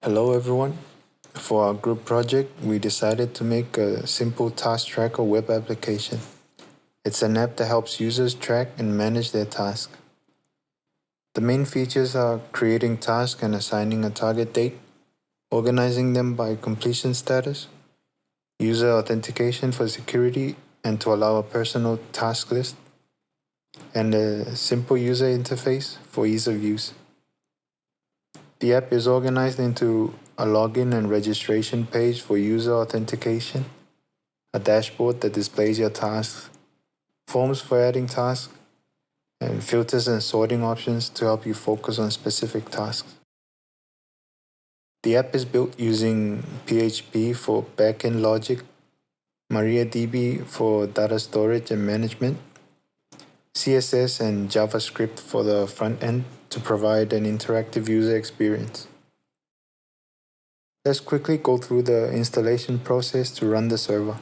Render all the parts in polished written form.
Hello everyone. For our group project, we decided to make a simple task tracker web application. It's an app that helps users track and manage their tasks. The main features are creating tasks and assigning a target date, organizing them by completion status, user authentication for security and to allow a personal task list, and a simple user interface for ease of use. The app is organized into a login and registration page for user authentication, a dashboard that displays your tasks, forms for adding tasks, and filters and sorting options to help you focus on specific tasks. The app is built using PHP for backend logic, MariaDB for data storage and management, CSS and JavaScript for the front end to provide an interactive user experience. Let's quickly go through the installation process to run the server.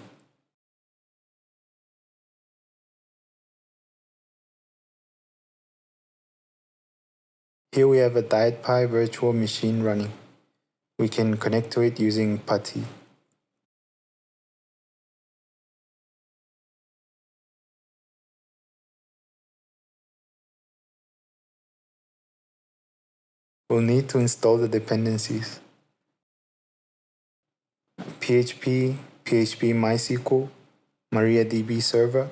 Here we have a DietPi virtual machine running. We can connect to it using PuTTY. We'll need to install the dependencies. PHP, PHP MySQL, MariaDB server,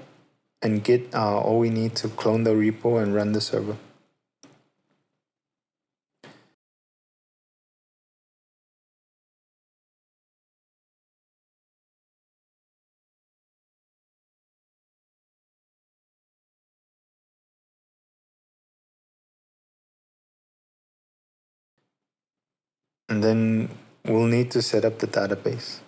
and Git are all we need to clone the repo and run the server. And then we'll need to set up the database.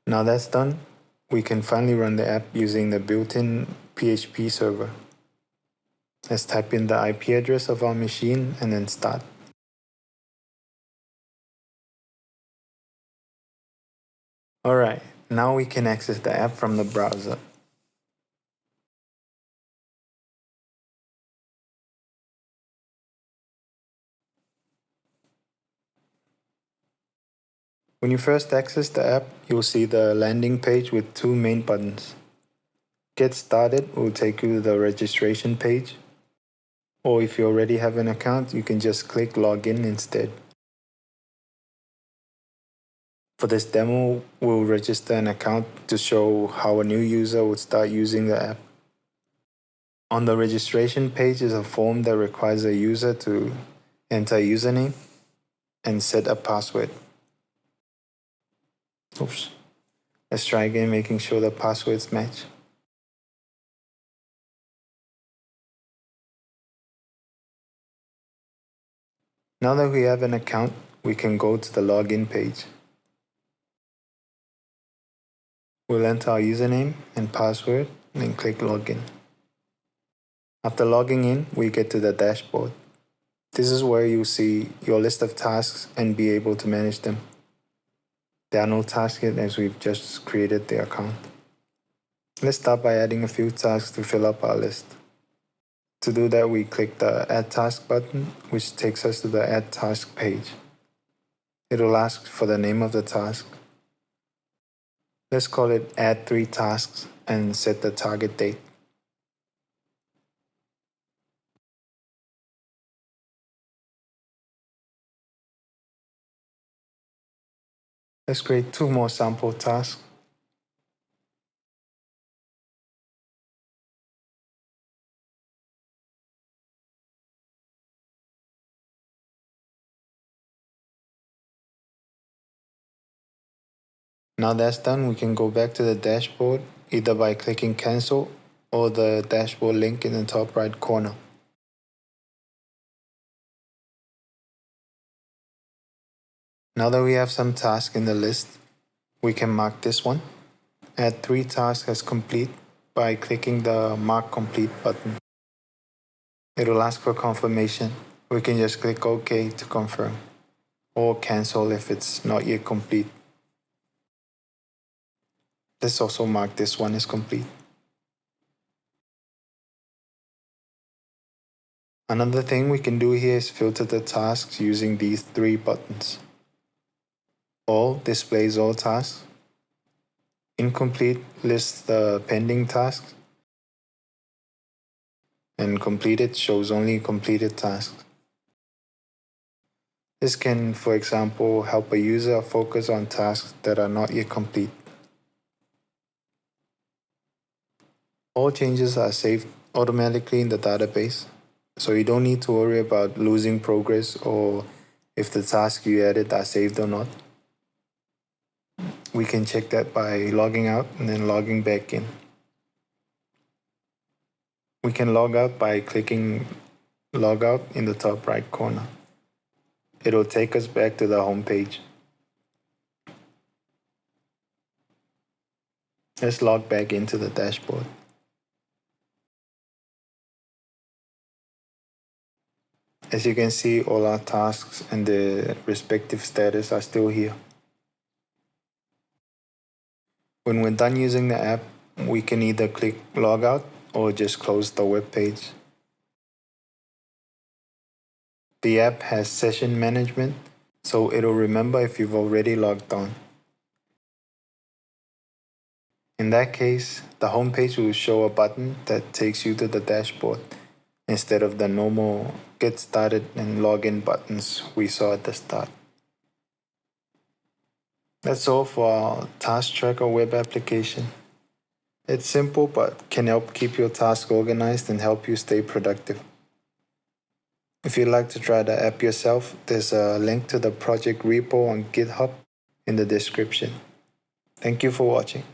Now that's done, we can finally run the app using the built-in PHP server. Let's type in the IP address of our machine and then start. Alright, now we can access the app from the browser. When you first access the app, you'll see the landing page with two main buttons. Get Started will take you to the registration page, or if you already have an account, you can just click Login instead. For this demo, we'll register an account to show how a new user would start using the app. On the registration page is a form that requires a user to enter a username and set a password. Oops. Let's try again, making sure the passwords match. Now that we have an account, we can go to the login page. We'll enter our username and password and then click Login. After logging in, we get to the dashboard. This is where you'll see your list of tasks and be able to manage them. There are no tasks yet as we've just created the account. Let's start by adding a few tasks to fill up our list. To do that, we click the Add Task button, which takes us to the Add Task page. It'll ask for the name of the task. Let's call it Add 3 Tasks and set the target date. Let's create 2 more sample tasks. Now that's done, we can go back to the dashboard either by clicking Cancel or the dashboard link in the top right corner. Now that we have some tasks in the list, we can mark this one, Add 3 tasks as complete, by clicking the Mark Complete button. It'll ask for confirmation. We can just click OK to confirm. or cancel if it's not yet complete. Let's also mark this one as complete. Another thing we can do here is filter the tasks using these three buttons. All displays all tasks. Incomplete lists the pending tasks. And completed shows only completed tasks. This can, for example, help a user focus on tasks that are not yet complete. All changes are saved automatically in the database, so you don't need to worry about losing progress or if the tasks you added are saved or not. We can check that by logging out and then logging back in. We can log out by clicking log out in the top right corner. It'll take us back to the home page. Let's log back into the dashboard. As you can see, all our tasks and the respective status are still here. When we're done using the app, we can either click log out or just close the web page. The app has session management, so it'll remember if you've already logged on. In that case, the home page will show a button that takes you to the dashboard instead of the normal get started and login buttons we saw at the start. That's all for our Task Tracker web application. It's simple but can help keep your tasks organized and help you stay productive. If you'd like to try the app yourself, there's a link to the project repo on GitHub in the description. Thank you for watching.